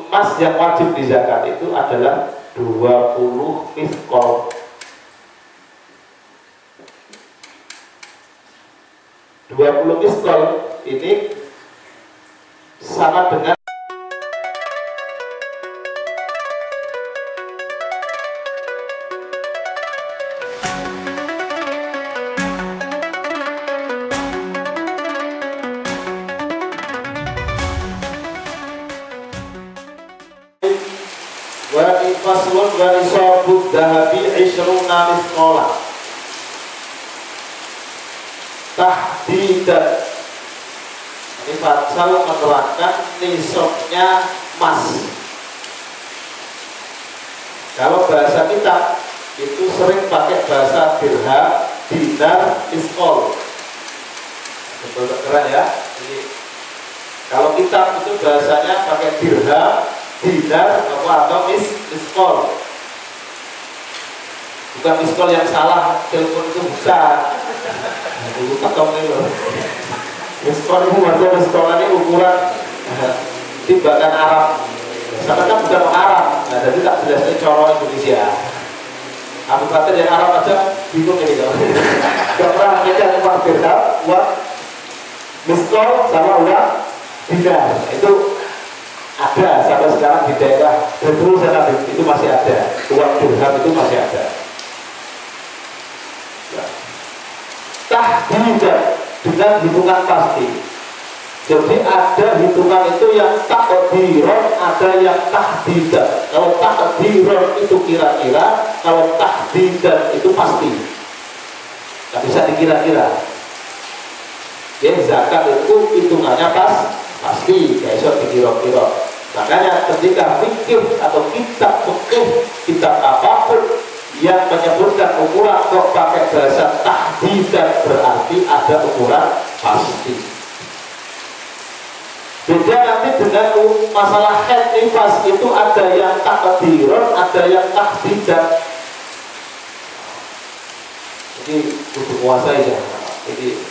emas yang wajib di zakat itu adalah 20 miskol. 20 miskol ini sama dengan faslun wa nisabud dahabi 20 miskola tahdidan. Ini pasal menerangkan nisabnya emas. Kalau bahasa kita itu sering pakai bahasa dirham, dinar, miskol. Betul keren ya. Jadi, kalau kita itu bahasanya pakai dirham, dinar atau miskol. Bukan miskol yang salah, telepon itu bukan. Dulu ketemu itu. Miskol itu maksudnya miskol ini ukuran timbangan Arab. Karena kan bukan Arab, nah, jadi tak jelasnya coro Indonesia. Abu Bakar yang Arab aja bingung ini kalau. Gak pernah kita uang dirham, uang miskol sama uang dinar. Itu ada sampai sekarang di daerah dulu sana itu masih ada, uang dirham itu masih ada. Tahdidan dengan hitungan pasti. Jadi ada hitungan itu yang takdiron, ada yang tahdidan. Kalau takdiron itu kira-kira, kalau tahdidan itu pasti. Nggak bisa dikira-kira. Ya zakat itu hitungannya pasti, kayak iso dikira-kira. Makanya ketika fikih atau kitab fikih, kitab apapun yang menyebutkan ukuran kok pakai bahasa tahdidan, berarti ada ukuran pasti. Beda nanti dengan masalah head nifas, itu ada yang takdiron, ada yang tahdidan. Jadi butuh kuasai ya. Jadi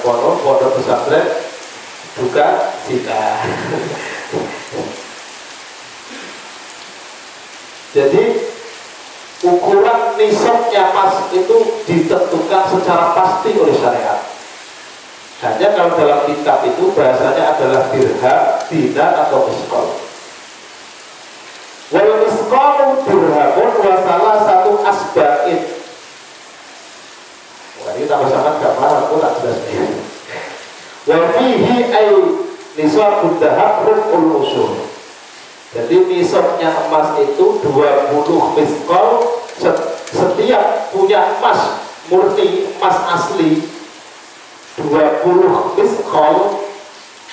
pondok pesantren buka cita. Jadi ukuran nisabnya emas itu ditentukan secara pasti oleh syariat. Hanya kalau dalam kitab itu bahasanya adalah dirham, dinar atau miskol. Wal miskolu dirhamun wa salah satu asba'in. Wah, ini tambah sangat gak paham, aku tak jelas nih. Wa fihi ay nisabud dahab rub'ul usyur. Jadi nisabnya emas itu 20 miskol. Setiap punya emas murni, emas asli 20 miskol,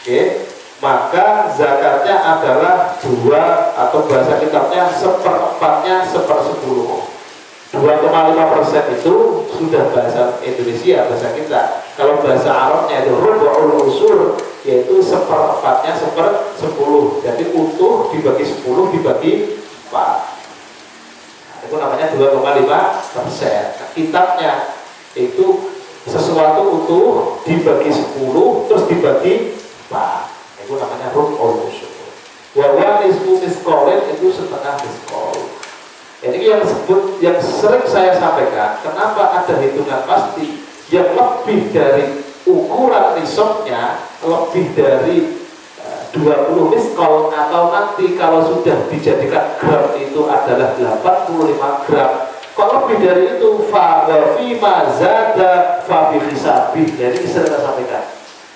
okay, maka zakatnya adalah 2 atau bahasa kitabnya 1/4-nya 1/10. 2,5% itu sudah bahasa Indonesia, bahasa kita. Kalau bahasa Arabnya itu rubu'ul usyur, yaitu 1/4-nya 1/10. Jadi utuh dibagi 10 dibagi 4. Nah, itu namanya 2,5%. Nah, kitabnya itu sesuatu utuh dibagi 10 terus dibagi 4. Itu namanya rubu'ul usyur. Wa nisfu miskolin itu setengah miskol. Ini yang sering saya sampaikan, kenapa ada hitungan pasti yang lebih dari ukuran nisabnya, lebih dari 20 miskol, atau nanti kalau sudah dijadikan gram itu adalah 85 gram. Kalau lebih dari itu, fa fi ma zada fa bi hisabih. Jadi sering saya sampaikan.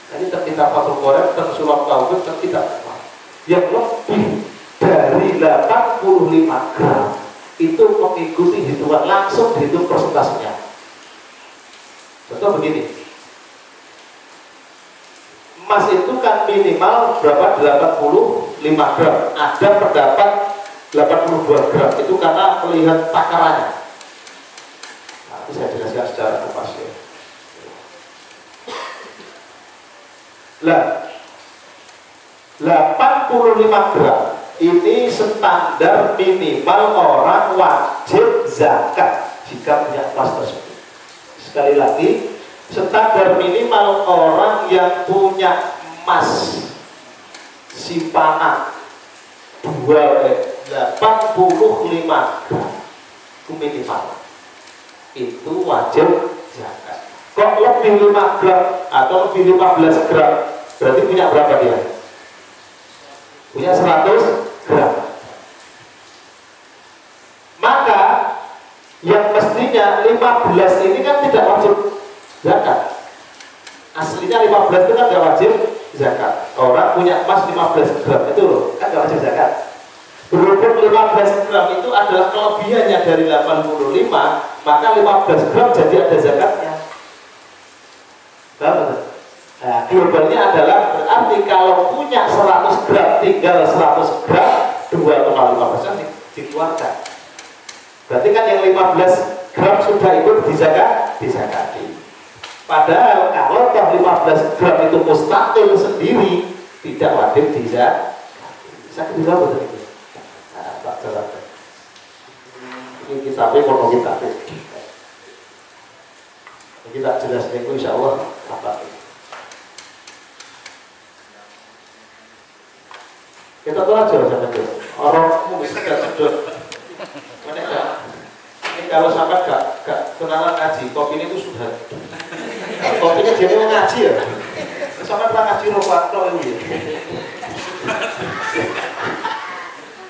Jadi kita Fathul Qorib, Sulam Taufik, kita yang lebih dari 85 gram itu mengikuti hitungan, langsung dihitung persentasenya. Contoh begini, emas itu kan minimal berapa? 85 gram. Ada pendapat 82 gram, itu karena melihat takarannya. Nanti saya jelaskan secara kupas ya. Lah, 85 gram ini standar minimal orang wajib zakat jika punya emas tersebut. Sekali lagi, standar minimal orang yang punya emas simpanan 85 gram itu minimal, itu wajib zakat. Kok lebih 5 gram atau lebih 15 gram, berarti punya berapa dia? Punya 100 gram. Maka yang mestinya 15 ini kan tidak wajib zakat. Aslinya 15 itu kan tidak wajib zakat. Orang punya emas 15 gram itu loh, kan tidak wajib zakat. Berhubung 15 gram itu adalah kelebihannya dari 85, maka 15 gram jadi ada zakatnya. Nah, globalnya adalah berarti kalau punya 100 gram, tinggal 100 gram, 2,5% dikeluarkan. Berarti kan yang 15 gram sudah ikut dizakati. Padahal kalau 15 gram itu mustakil sendiri, tidak wajib dizakati. Bisa dijawab betul itu? Nah, tak jelaskan. Ini kitabnya kono kitabnya. Kita jelas minggu insya Allah apa? Kita tuh aja sama itu. Orang mungkin tidak sedot. Mana enggak? Ini kalau sampai gak kenalan ngaji, kopi ini tuh sudah. Kopinya jadi mau ngaji ya. Sampai pernah ngaji rokok ini.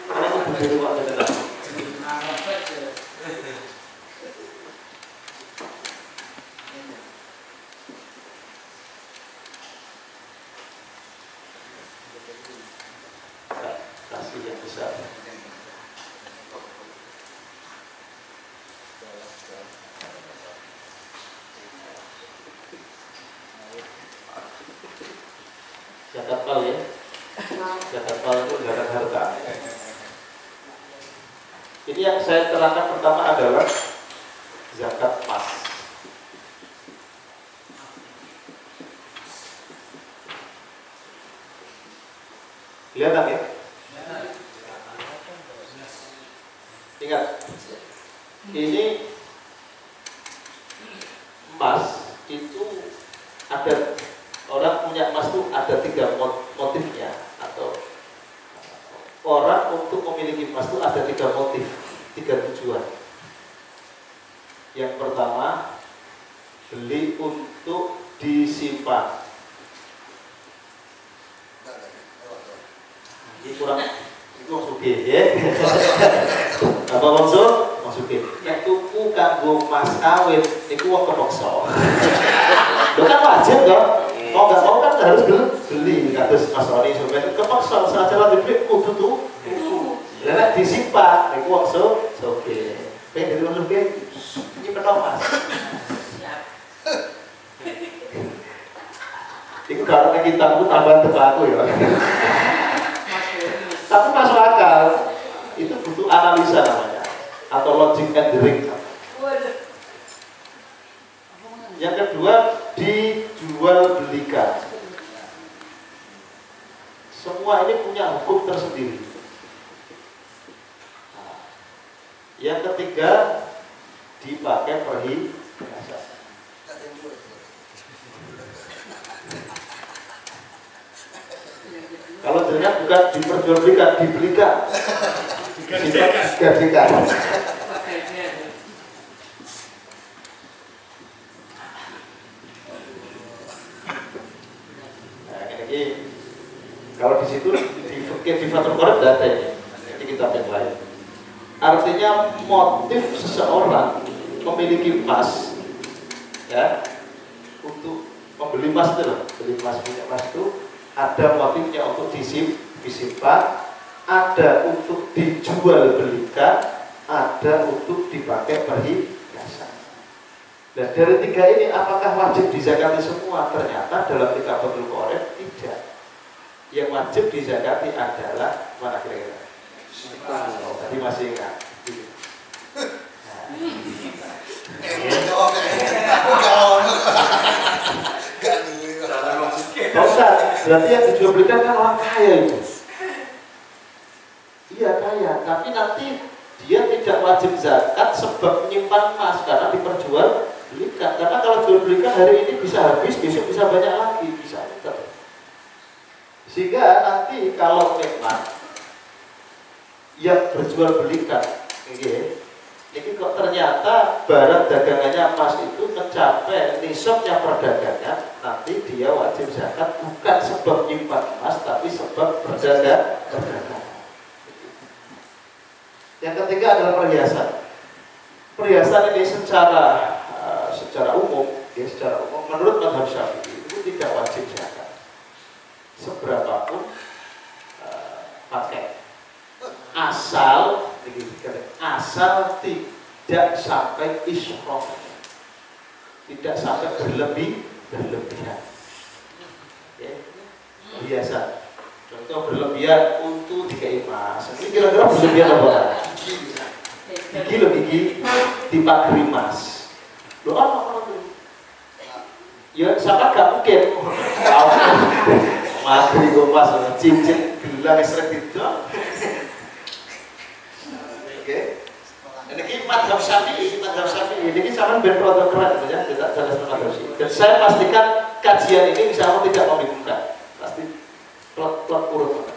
Karena itu begitu kok ada. Kasih yang besar. Zakat mal ya. Zakat mal itu zakat harta. Ini yang saya terangkan pertama adalah zakat emas. Kelihatan ya? Ingat, ini emas itu ada, orang punya emas itu ada 3 motifnya, atau orang untuk memiliki emas itu ada 3 motif, 3 tujuan. Yang pertama, beli untuk disimpan. Ini kurang, itu maksudnya ya. Apa maksudnya? Yang tuku kanggo mas kawin, itu uang kepokso. Lo kan wajib dong. Mau nggak mau kan harus beli. Kados mas Roni sampai kepokso saja lah dibeli kudu tuh. Lalu disimpan, itu uang oke. Pengen dari uang ini penuh mas. Itu karena kita aku tambahan tebak aku ya. Tapi masuk akal, itu butuh analisa namanya, atau logic and ring. Yang kedua, dijual belikan. Semua ini punya hukum tersendiri. Yang ketiga, dipakai perhiasan. Kalau jenengan bukan diperjualbelikan, dibelikan, digajikan. Nah, ini kalau di situ di Fathul Qorib data ini kitab yang lain. Artinya motif seseorang memiliki emas, ya, untuk membeli emas itu loh, beli emas, punya emas itu. Ada motifnya untuk disimpan, ada untuk dijual belikan, ada untuk dipakai perhiasan. Dan dari 3 ini apakah wajib dizakati semua? Ternyata dalam kitab Fathul Qorib tidak. Yang wajib dizakati adalah mana kira-kira? Tadi masih ingat. Berarti yang dijual belikan kan orang kaya itu. Iya kaya, tapi nanti dia tidak wajib zakat sebab menyimpan emas karena diperjual belikan. Karena kalau jual belikan hari ini bisa habis, besok bisa banyak lagi, bisa. Sehingga nanti kalau memang yang berjual belikan ini kok ternyata barang dagangannya emas itu mencapai nisabnya perdagangan, nanti dia wajib zakat bukan sebab nyimpan emas tapi sebab berdagang. Yang ketiga adalah perhiasan. Perhiasan ini secara umum menurut mazhab Syafi'i itu tidak wajib zakat seberapapun pakai, asal tidak sampai israf, tidak sampai berlebihan. Perhiasan contoh berlebihan untuk dikai emas, ini kira-kira berlebihan apa? Gigi dipagari emas. Loh apa kalau ya sama gak mungkin. Magri emas, cincin, gelang, seret itu. Oke. Ini mazhab Syafi'i. Ini sama ben produk keren ya, tidak jelas mazhab Syafi'i. Dan saya pastikan kajian ini insya Allah tidak membingungkan. Pasti plot urut.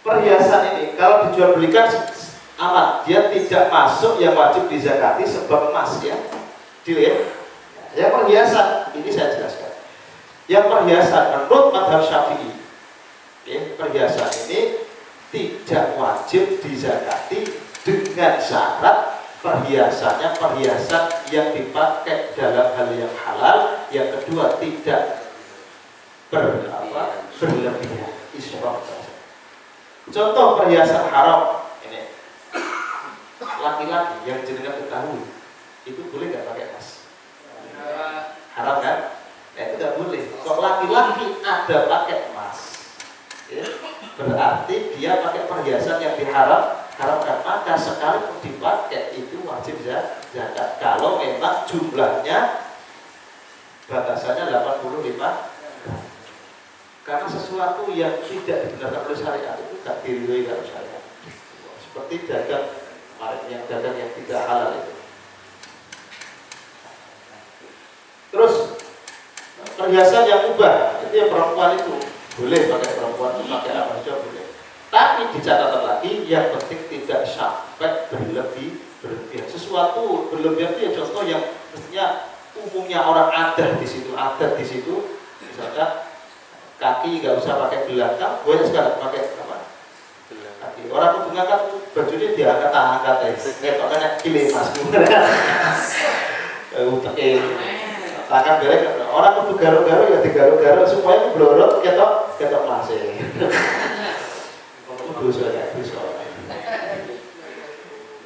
Perhiasan ini kalau dijual belikan aman, dia tidak masuk yang wajib dizakati sebab emas ya. Deal ya. Ya perhiasan ini saya jelaskan. Yang perhiasan menurut mazhab Syafi'i, perhiasan ini tidak wajib dizakati dengan syarat perhiasannya perhiasan yang dipakai dalam hal yang halal. Yang kedua tidak berlebihan, israf. Contoh perhiasan haram ini, laki-laki yang jenengan ketahui itu boleh nggak pakai emas? Haram kan? Nah, itu nggak boleh. Kalau laki-laki ada pakai emas, ya, berarti dia pakai perhiasan yang diharamkan. Maka sekalipun dipakai itu wajib zakat. Kalau memang jumlahnya batasannya 85. Karena sesuatu yang tidak dibenarkan oleh syariat itu tidak diridhoi oleh syariat. Seperti dagang yang tidak halal itu. Terus perhiasan yang mubah itu yang perempuan itu boleh pakai, perempuan itu pakai apa saja boleh. Tapi di catatan lagi yang penting tidak sampai berlebihan. Sesuatu berlebihan itu ya contoh yang mestinya umumnya orang adat di situ, misalkan kaki nggak usah pakai gelang, kan boleh sekarang pakai apa? Kaki. Orang hubungan kan bajunya diangkat kayak kena kile mas. Tangan berek, orang kudu garo-garo ya digaro-garo supaya blorot ketok masih. Dosa.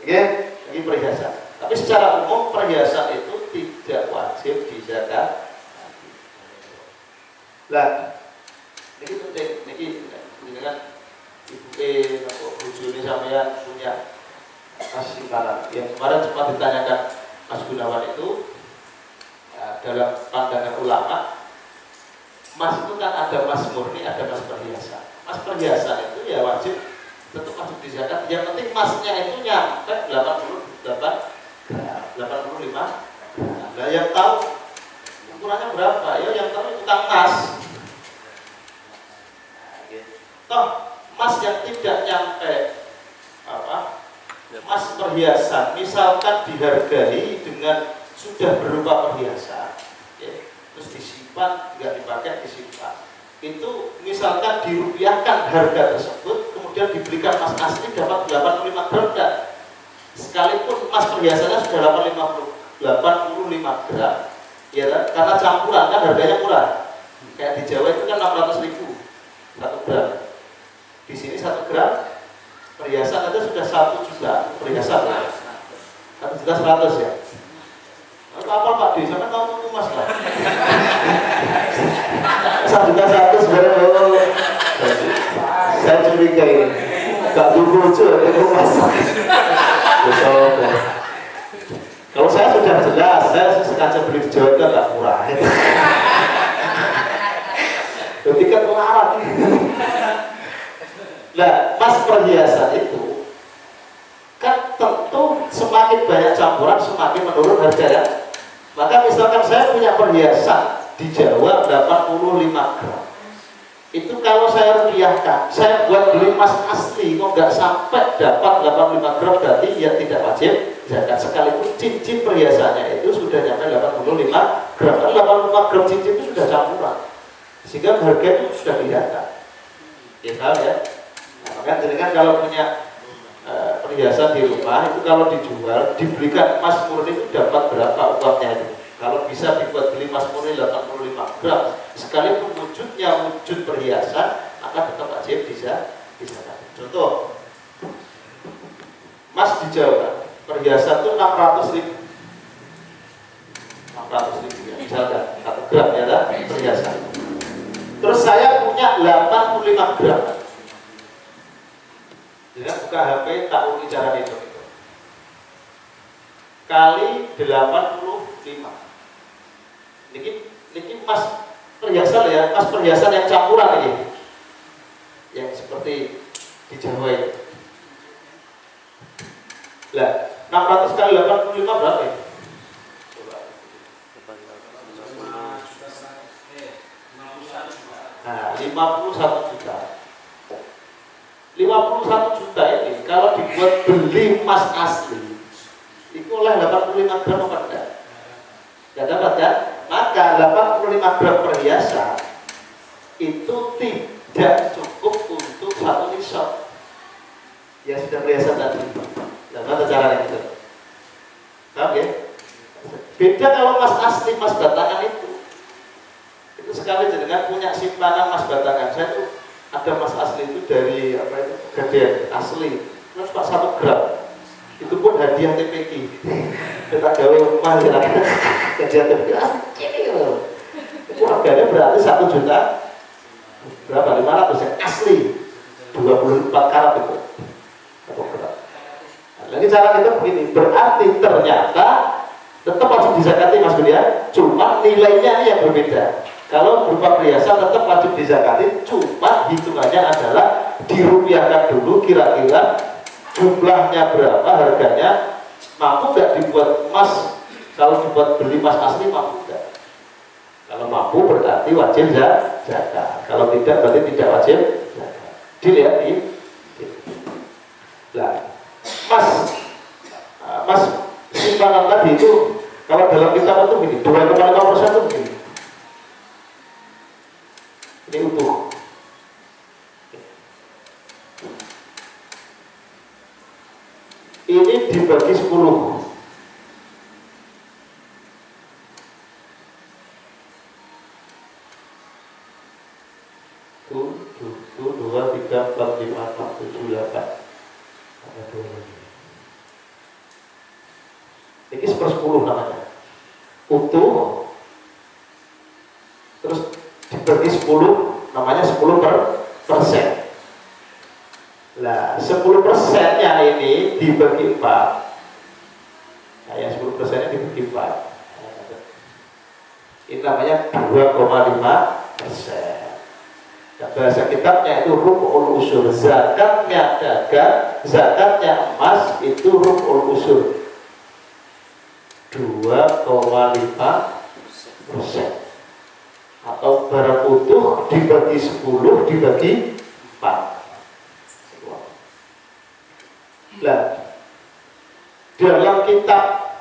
Oke, ini perhiasan. Tapi secara umum perhiasan itu tidak wajib dizakat. Lah, ini penting, ini kan ibu atau bujuni sampean punya mas simpanan. Yang kemarin sempat ditanyakan Mas Gunawan itu dalam pandangan ulama, emas itu kan ada emas murni, ada emas perhiasan. Emas perhiasan itu ya wajib, tetap wajib dizakat. Yang penting emasnya itu nyampe 85. Nah, yang tahu ukurannya berapa? Ya yang tahu tukang emas. Toh emas yang tidak nyampe emas perhiasan, misalkan dihargai dengan sudah berupa perhiasan, terus disimpan, nggak dipakai, disimpan. Itu misalkan dirupiahkan harga tersebut, kemudian diberikan emas asli dapat 85 gram dan sekalipun emas perhiasannya sudah 85 gram, ya kan? Karena campuran kan harganya murah. Kayak di Jawa itu kan 600.000 1 gram. Di sini 1 gram perhiasan aja sudah 1 juta perhiasan, 1.100.000 ya. Apa Pak D, sampai tahu emas lah. 1.100.000 sebenarnya. Saya curiga ini, gak lucu itu emas. Kalau saya sudah jelas, saya sengaja beli di Jawa itu agak murah. Jadi kan larang. Nah, emas perhiasan itu kan tentu semakin banyak campuran semakin menurun harganya. Maka misalkan saya punya perhiasan di Jawa 85 gram, itu kalau saya rupiahkan, saya buat beli emas asli, kok nggak sampai dapat 85 gram, berarti ya tidak wajib zakat. Sekalipun cincin perhiasannya itu sudah nyampe 85 gram, karena 85 gram cincin itu sudah campuran, sehingga harga itu sudah kelihatan. Ya tahu ya. Nah, makanya jadi kan kalau punya perhiasan di rumah itu kalau dijual, dibelikan emas murni itu dapat berapa uangnya itu. Kalau bisa dibuat beli emas murni 85 gram, sekalipun wujudnya wujud perhiasan, maka tetap wajib bisa. Contoh, emas di Jawa, perhiasan itu 600.000. 600.000 ya, misalkan 1 gram ya kan, perhiasan. Terus saya punya 85 gram. Jadi buka HP, tak uji cara itu. Kali 85. Ini emas perhiasan ya, emas perhiasan yang campuran ini, yang seperti di Jawa ini. Lah, 600 kali 85 berapa ya? Nah, 51 juta. 51 juta ini kalau dibuat beli emas asli, itu oleh 85 gram apa enggak? Enggak dapat kan? Maka 85 gram perhiasan itu tidak cukup untuk satu nisab yang sudah perhiasan tadi. Bagaimana caranya itu? Paham ya? Beda kalau emas asli, emas batangan itu sekali jenengan punya simpanan emas batangan. Saya tuh ada emas asli itu dari apa itu? Gadean asli. Terus Pak 1 gram. Itu pun hadiah TPQ. Kita gawe rumah ya. Hadiah TPQ asli. Itu harganya berarti 1 juta berapa? 500 ya? Asli 24 karat itu. 1 gram. Nah, lagi cara kita begini, berarti ternyata tetap wajib dizakati Mas Budia, cuma nilainya yang berbeda. Kalau berupa perhiasan tetap wajib dizakati, cuma hitungannya adalah dirupiahkan dulu kira-kira jumlahnya berapa, harganya, mampu nggak dibuat emas. Kalau dibuat beli emas asli mampu nggak? Kalau mampu berarti wajib zakat. Kalau tidak berarti tidak wajib zakat. Dilihat di. Nah, mas simpanan tadi itu kalau dalam kitab itu begini, 2,5% itu begini. Ini utuh. Ini dibagi 10. Tuh, 2, 3, 4, 5, 6, 7, 8. Ada 2 lagi. Ini 1/10 namanya. Utuh. Terus dibagi 10, namanya 10%. Nah, 10%-nya ini dibagi 4. Nah, yang 10%-nya dibagi 4. Ini namanya 2,5%. Nah, bahasa kitabnya itu rub'ul usyur. Zakatnya dagang, zakatnya emas itu rub'ul usyur. 2,5%. Atau barang utuh dibagi 10 dibagi 4. Nah, dalam kitab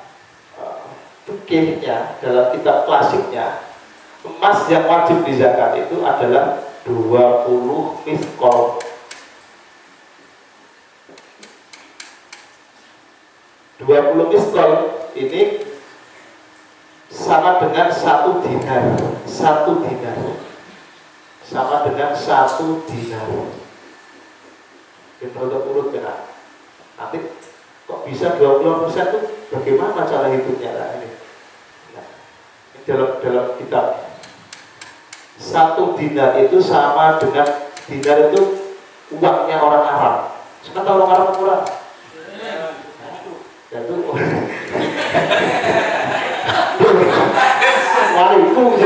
fikihnya, dalam kitab klasiknya, emas yang wajib dizakat itu adalah 20 miskol. 20 miskol ini sama dengan 1 dinar. 1 dinar sama dengan 1 dinar. Kita urut kena. Nanti kok bisa 20% itu bagaimana cara hitungnya? Nah, ini. Nah, ini dalam kitab. 1 dinar itu sama dengan, dinar itu uangnya orang Arab. Sekarang orang Arab kurang. Ya itu. Waliku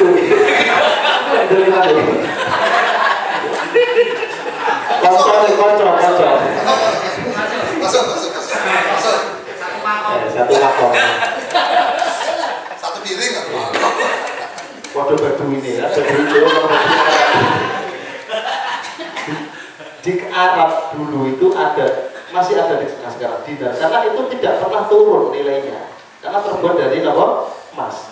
dari mana? Kocok. Masuk. Satu makok. Satu piring. Waduh badu ini ya, badu itu. Arab dulu itu masih ada di sekarang dinar, karena itu tidak pernah turun nilainya, karena terbuat dari apa? Emas.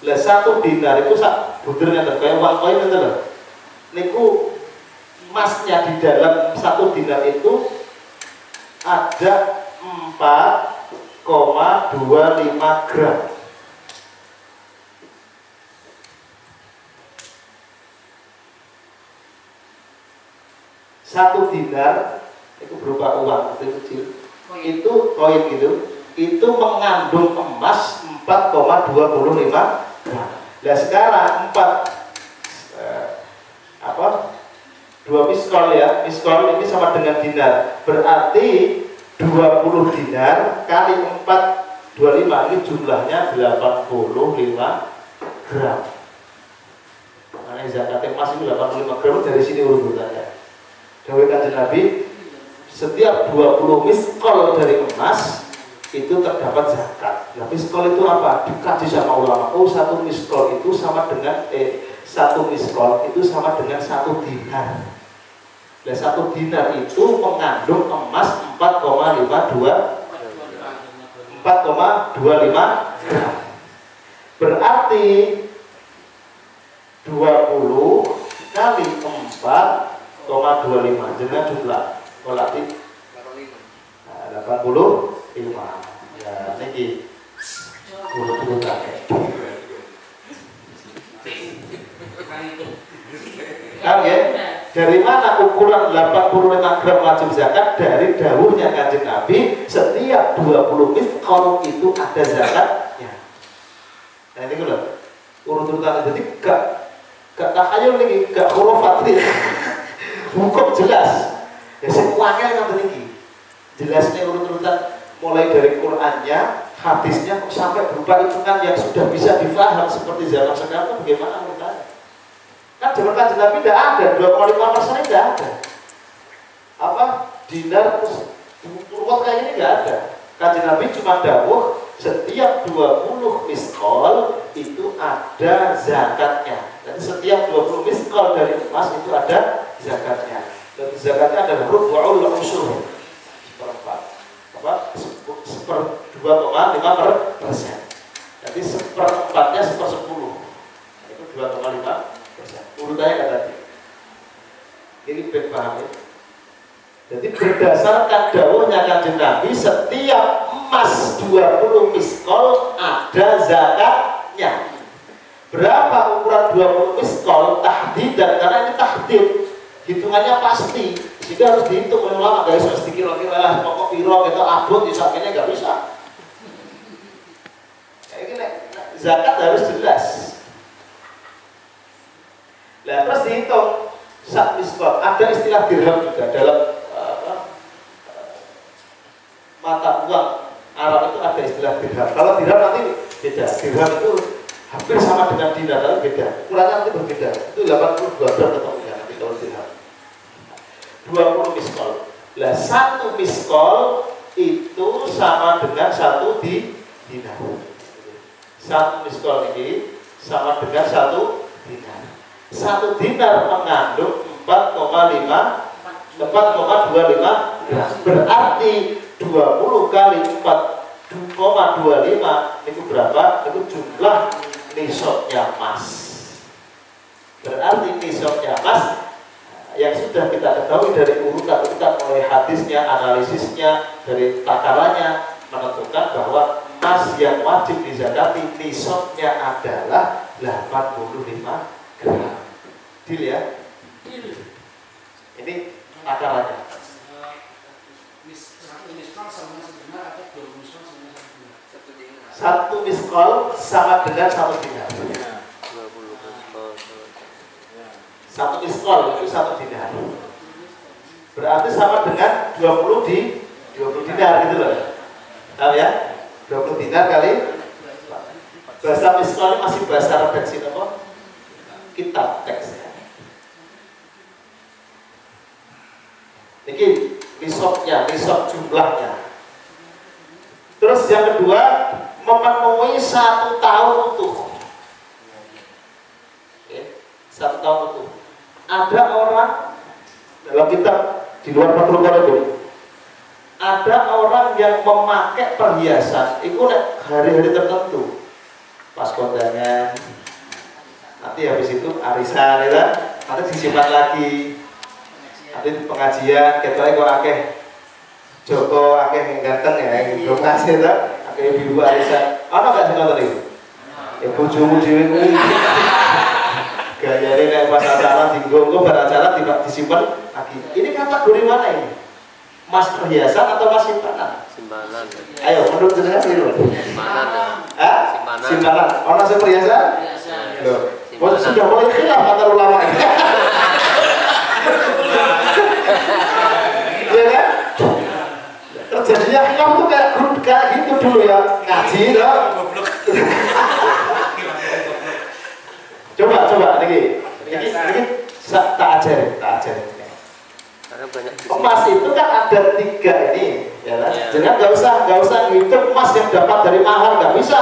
Lah 1 dinar itu sak budernya kayak uang koin itu loh. Niku emasnya di dalam 1 dinar itu ada 4,25 gram. Satu dinar itu berupa uang kecil, itu koin gitu, itu mengandung emas 4,25 gram. Nah sekarang 2 miskol ya, miskol ini sama dengan dinar, berarti 20 dinar kali 4,25 ini jumlahnya 85 gram. Makanya zakatnya emas itu 85 gram, dari sini urutannya. Dawuh Kanjeng Nabi, setiap 20 miskol dari emas itu terdapat zakat. Nah, miskol itu apa? Dikaji sama ulama. Oh, 1 miskol itu sama dengan 1 miskol itu sama dengan 1 dinar. Nah, 1 dinar itu mengandung emas 4,25 gram. Berarti 20 kali 4,25 dengan jumlah kolaktif 85. Ya, niki urut-urut kakek. Ya, dari mana ukuran 85 gram wajib zakat? Dari dawuhnya Kanjeng Nabi, setiap 20 miskol itu ada zakatnya. Nah ini loh, urut-urutan. Jadi gak takhayul nih, gak khurafat nih. Hukum jelas. Ya semuanya yang begini. Jelasnya urut-urutan mulai dari Qur'annya, hadisnya sampai berupa hitungan yang sudah bisa difaham seperti zaman sekarang. Bagaimana urutannya? Kan zaman Kanjeng Nabi tidak ada, 2,5% tidak ada. Apa? Dinar turut kayak ini tidak ada. Kanjeng Nabi cuma dawuh setiap 20 miskol itu ada zakatnya. Jadi setiap 20 miskol dari emas itu ada zakatnya. Dan zakatnya adalah rubu'ul usyur. Seperempat. Apa? 2,5%. Jadi seperempatnya 1/10. Itu 2,5%. Urutannya kan tadi. Ini baik paham ya. Jadi berdasarkan dawuhnya Kanjeng Nabi, setiap emas 20 miskol ada zakatnya. Berapa ukuran 20 miskol? Tahdid, dan karena ini tahdid, hitungannya pasti, sehingga harus dihitung oleh ulama. Gak bisa dikira-kira pokok piro gitu abot disakenya gak bisa. Kayak gini, zakat harus jelas. Nah terus dihitung sak miskol. Ada istilah dirham juga dalam mata uang Arab itu ada istilah dirham. Kalau dirham nanti beda. Dirham itu hampir sama dengan dinar, tapi beda. Ukurannya nanti berbeda. Itu 82 gram ketemunya nanti kalau dirham. 20 miskol. Lah 1 miskol itu sama dengan 1 dinar. 1 miskol ini sama dengan 1 dinar. 1 dinar mengandung 4,25 gram. Berarti 20 kali 4,25 itu berapa? Itu jumlah nisabnya emas. Berarti nisabnya emas yang sudah kita ketahui dari urutan-urutan mulai hadisnya, analisisnya, dari takarannya menentukan bahwa emas yang wajib dizakati nisabnya adalah 85 gram. Deal ya? Ini takarannya. Satu miskol sama dengan 1 dinar. 1 miskol itu 1 dinar. Berarti sama dengan 20 dinar gitu loh. Tahu ya? 20 dinar kali. Bahasa miskol ini masih bahasa redaksi apa? Kitab teksnya. Ini nisabnya, nisab jumlahnya. Terus yang kedua, memenuhi 1 tahun utuh. Oke, 1 tahun utuh. Ada orang dalam kitab di luar Fathul Qorib. Ada orang yang memakai perhiasan itu hari-hari tertentu, pas kondangan, nanti habis itu arisan, ya, nanti disimpan lagi, nanti pengajian, ketoknya kok akeh Joko, akeh yang ganteng ya, yang belum kasih tak, akeh ibu arisan, ada nggak sih nonton itu? Ya bojomu dhewe kuwi. Gayane nek pas acara dinggo beracara disimpan lagi. Ini kategori mana ini? Mas perhiasan atau mas simpanan? Simpanan. Ayo, menurut jenengan piro? Simpanan. Simpanan. Simpanan. Ono sing perhiasan? Loh, sudah mulai khilaf antar ulama. Iya kan? Terjadinya khilaf tuh kayak gitu dulu ya. Ngaji loh. Coba lagi. Ini tak ajarin. Emas itu kan ada 3 ini, ya kan? Jangan nggak usah ngitung emas yang dapat dari mahar, nggak bisa.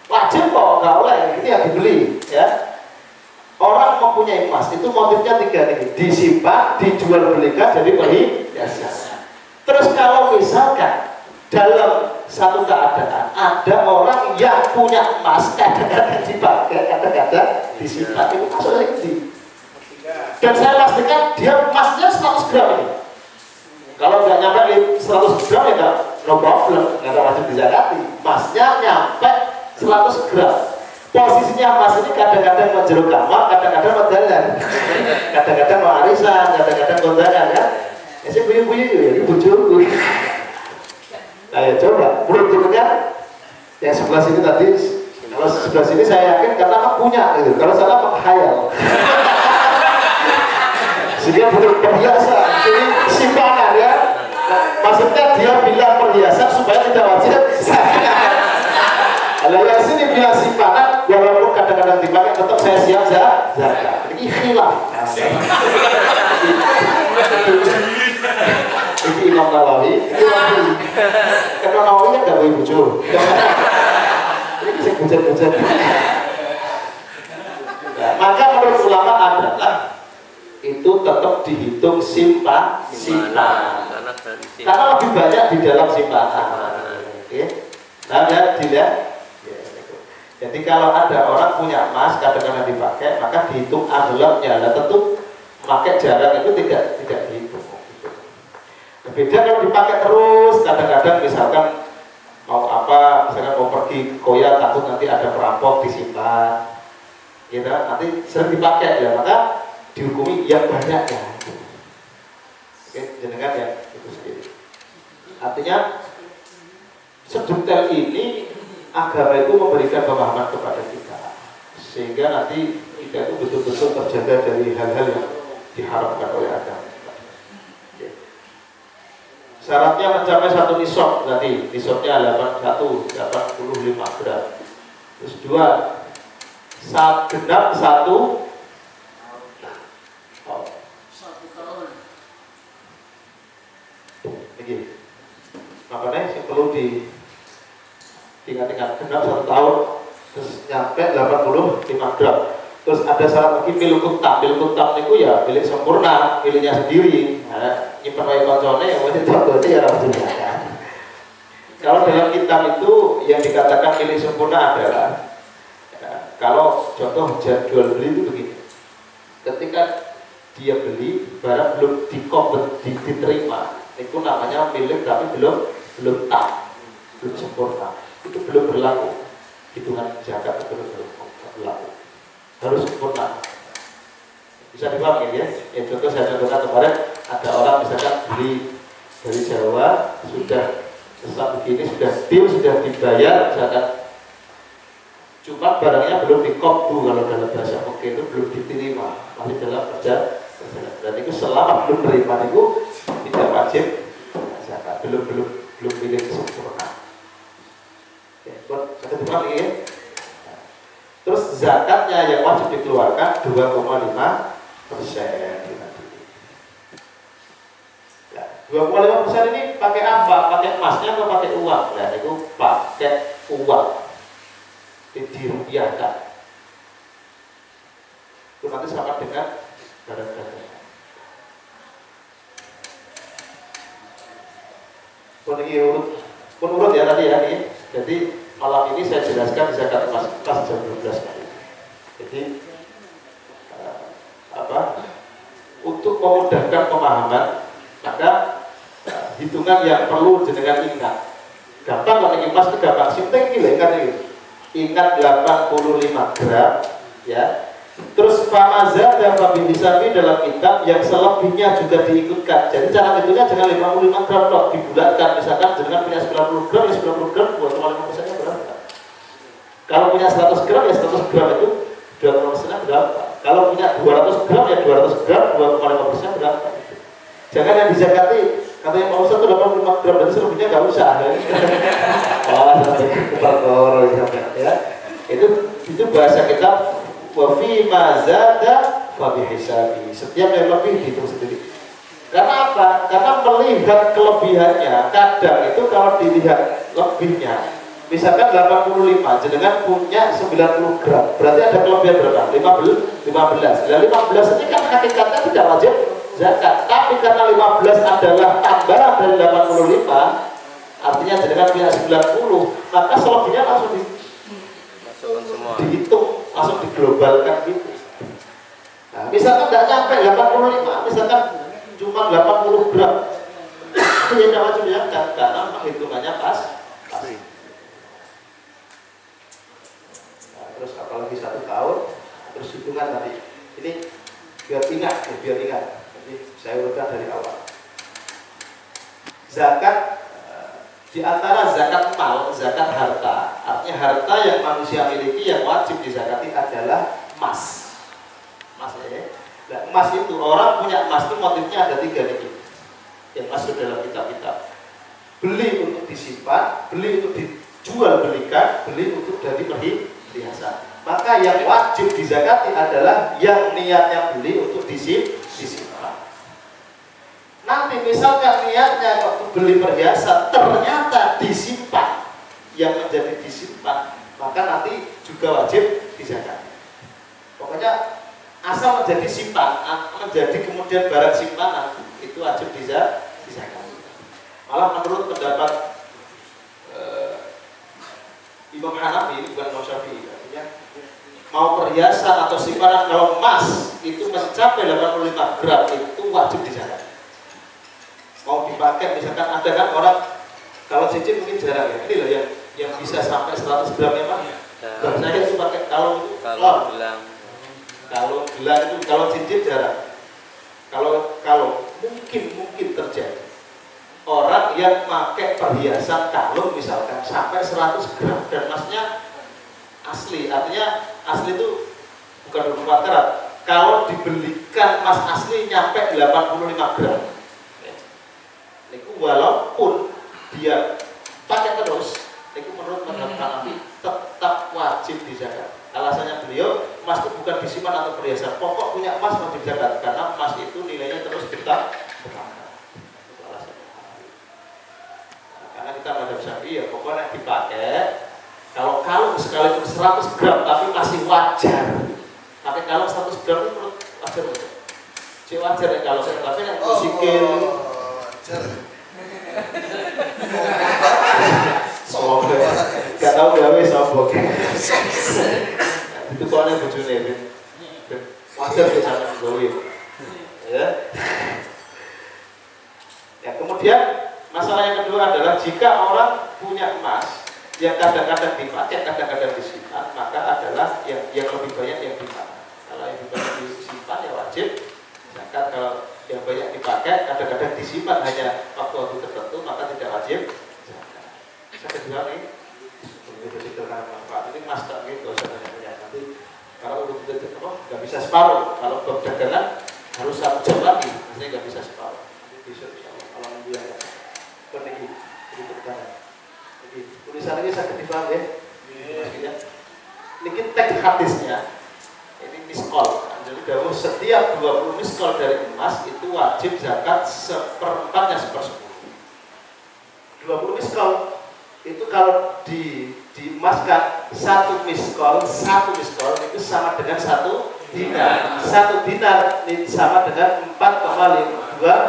Wajib kok, nggak oleh. Ini yang dibeli, ya. Orang mempunyai emas itu motifnya 3 nih: disimpan, dijual belikan, jadi perhiasan. Terus kalau misalkan dalam satu keadaan ada orang yang punya emas, kadang-kadang dipakai, kadang-kadang disimpan, itu masuk lagi. Dan saya pastikan dia emasnya 100 gram ini. Kalau nggak nyampe 100 gram ya no problem, nggak ada wajib dizakati. Emasnya nyampe 100 gram. Posisinya emas ini kadang-kadang mau jero kamar, kadang-kadang mau jalan, kadang-kadang mau arisan, kadang-kadang kondangan ya. Ya sih bunyi-bunyi ya, ini bojoku. Ayo coba, menurut kan yang sebelah sini tadi, kalau sebelah sini saya yakin karena aku punya gitu. Kalau sana menghayal. Dia butuh perhiasan, jadi simpanan ya. Maksudnya dia bilang perhiasan supaya tidak wajib zakat. Kalau yang sini bilang simpanan, walaupun kadang-kadang dipakai tetap saya siap zakat. Ini khilaf. Ini Imam Nawawi, karena Nawawi kan nggak boleh bujur. Ini bisa bujur-bujur. Maka menurut ulama adalah itu tetap dihitung simpan. Karena lebih banyak di dalam simpanan. Oke. Nah, dilihat. Jadi kalau ada orang punya emas kadang-kadang dipakai, maka dihitung aghlabnya. Nah, tentu pakai jarang itu tidak dihitung. Beda kalau dipakai terus, kadang-kadang misalkan mau apa, misalkan mau pergi koya takut nanti ada perampok disimpan. Gitu, nanti sering dipakai ya, maka dihukumi yang banyaknya. Oke, jenengan ya itu sendiri. Artinya sedetail ini agama itu memberikan pemahaman kepada kita, sehingga nanti kita itu betul-betul terjaga dari hal-hal yang diharapkan oleh agama. Oke. Syaratnya mencapai 1 nisab tadi, nisabnya 85 gram. Terus 2 genap 1 makanya yang perlu tingkat genap 1 tahun terus nyampe 85 gram. Terus ada syarat lagi milik tam itu ya milik sempurna, miliknya sendiri. Nah, nyimpen wae koncone yang wis itu ya harusnya kan. Kalau dalam kitab itu yang dikatakan milik sempurna adalah kalau contoh jual beli itu begini. Ketika dia beli barang belum diterima, itu namanya milik tapi belum tam, belum sempurna, itu belum berlaku. Hitungan zakat itu belum berlaku, harus sempurna. Bisa dipahami ya? Contoh saya contohkan kemarin ada orang misalkan beli dari Jawa sudah sesuatu begini, sudah deal, sudah dibayar zakat, cuma barangnya belum dikopdu, kalau dalam bahasa Mekah itu belum diterima, masih dalam perjalanan. Dan itu selama belum terima itu tidak wajib zakat, belum milik sempurna. Oke, buat lagi ya. Terus zakatnya yang wajib dikeluarkan 2,5%. Ya, 2,5% ini pakai apa? Pakai emasnya atau pakai uang? Nah, itu pakai uang. Dirupiahkan. Itu nanti sama dengan barang-barang. Menurut ya tadi ya nih. Jadi malam ini saya jelaskan zakat emas pas jam 12 kali. Jadi untuk memudahkan pemahaman, maka hitungan yang perlu jenengan ingat. Gampang kalau emas itu gampang, simpel gila kan ini. Ingat 85 gram, ya. Terus famaza dan fabihisabi dalam kitab yang selebihnya juga diikutkan. Jadi cara hitungnya jangan 55 gram loh, dibulatkan. Misalkan jenengan punya 90 gram, ya 90 gram 2,5%-nya berapa? Kalau punya 100 gram, ya 100 gram itu 2,5%-nya berapa? Kalau punya 200 gram, ya 200 gram 2,5%-nya berapa? Jangan yang dizakati, katanya mau satu 85 gram, dan selebihnya nggak usah. Ya. Itu bahasa kita wafi mazada fabihisabi. Setiap yang lebih dihitung sendiri. Karena apa? Karena melihat kelebihannya. Kadang itu kalau dilihat lebihnya, misalkan 85, jenengan punya 90 gram, berarti ada kelebihan berapa? 15. Nah, 15 ini kan hakikatnya tidak wajib zakat. Tapi karena 15 adalah tambahan dari 85, artinya jenengan punya 90, maka selebihnya langsung dihitung, langsung diglobalkan gitu. Nah, misalkan tidak sampai 85, misalkan cuma 80 gram, ya tidak wajib zakat karena hitungannya pas. Nah, terus apalagi 1 tahun, terus hitungan tadi. Ini biar ingat. Jadi saya urutkan dari awal. Zakat di antara zakat mal, zakat harta. Artinya harta yang manusia miliki yang wajib dizakati adalah emas. Emas ya. Nah, emas itu orang punya emas itu motifnya ada 3 nih. Yang masuk dalam kitab-kitab. Beli untuk disimpan, beli untuk dijual belikan, beli untuk jadi perhiasan. Maka yang wajib dizakati adalah yang niatnya beli untuk disimpan. Nanti misalkan niatnya waktu beli perhiasan ternyata disimpan, yang menjadi disimpan, maka nanti juga wajib dizakati. Pokoknya asal menjadi simpan, menjadi kemudian barang simpanan, itu wajib dizakati. Malah menurut pendapat Imam Hanafi, ini bukan Imam Syafi'i, artinya mau perhiasan atau simpanan kalau emas itu mencapai 85 gram itu wajib dizakati. Mau dipakai, misalkan ada kan orang kalau cincin mungkin jarang ya, ini loh yang bisa sampai 100 gram ya Pak. Saya itu pakai kalau gelang itu, kalau cincin jarang. Kalau mungkin terjadi orang yang pakai perhiasan kalung misalkan sampai 100 gram dan emasnya asli, artinya asli itu bukan 24 karat. Kalau dibelikan emas asli nyampe 85 gram. Walaupun dia pakai terus, itu menurut pendapat Hanafi tetap wajib dizakat. Alasannya beliau, emas itu bukan disimpan atau perhiasan. Pokok punya emas wajib zakat karena emas itu nilainya terus bertambah. Itu alasannya. Nah, karena kita madhab Syafi'i ya pokoknya dipakai. Kalau kalung sekalipun 100 gram tapi masih wajar. Pakai kalung 100 gram itu menurut wajar. Wajar ya kalau saya tapi yang musikil. Gak tau gawe sobok. Itu soalnya bojone wajar bisa gawe. Ya, kemudian masalah yang kedua adalah jika orang punya emas yang kadang-kadang dipakai, kadang-kadang disimpan, maka adalah yang lebih banyak yang dipakai. Kalau yang lebih banyak disimpan ya wajib zakat. Kalau yang banyak dipakai, kadang-kadang disimpan hanya waktu tertentu, maka tidak wajib zakat. Saya kedua nih, manfaat ini mas tak gitu, sebenarnya nanti kalau udah nggak bisa separuh. Kalau berdagangan harus 1 jam lagi, maksudnya nggak bisa separuh. Besok kalau minggu yang pergi berdagangan. Tulisan ini saya dipaham ya. Ini teks hadisnya. Ini miskol. Jadi dahulu setiap 20 miskol dari emas itu wajib zakat 1/4-nya 1/10. 20 miskol itu kalau diemaskan 1 miskol itu sama dengan 1 dinar. 1 dinar ini sama dengan 4,5 gram.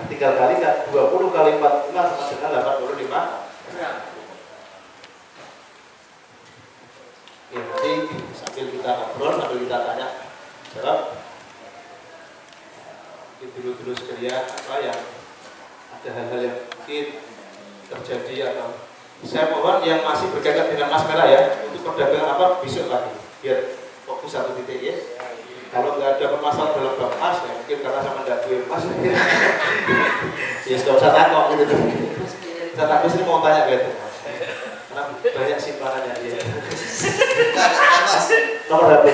Tinggal kalikan 20 kali 45 sama dengan 85 gram. Oke, nanti sambil kita ngobrol, sambil kita tanya jawab. Dulu sekalian apa yang ada hal-hal yang mungkin terjadi atau saya mohon yang masih berkaitan dengan Mas Merah ya untuk perdagangan apa besok lagi biar fokus satu titik ya. Kalau nggak ada permasalahan dalam bab emas ya mungkin karena sama nggak duit emas ya sudah usah takut gitu tuh. Saya takut sini mau tanya gitu karena banyak simpanannya dia. Nomor HP.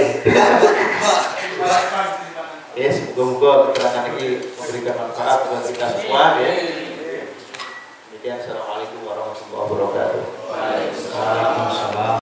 Ya, semoga-moga keterangan ini memberikan manfaat buat kita semua ya. Demikian, assalamualaikum warahmatullahi wabarakatuh. Waalaikumsalam.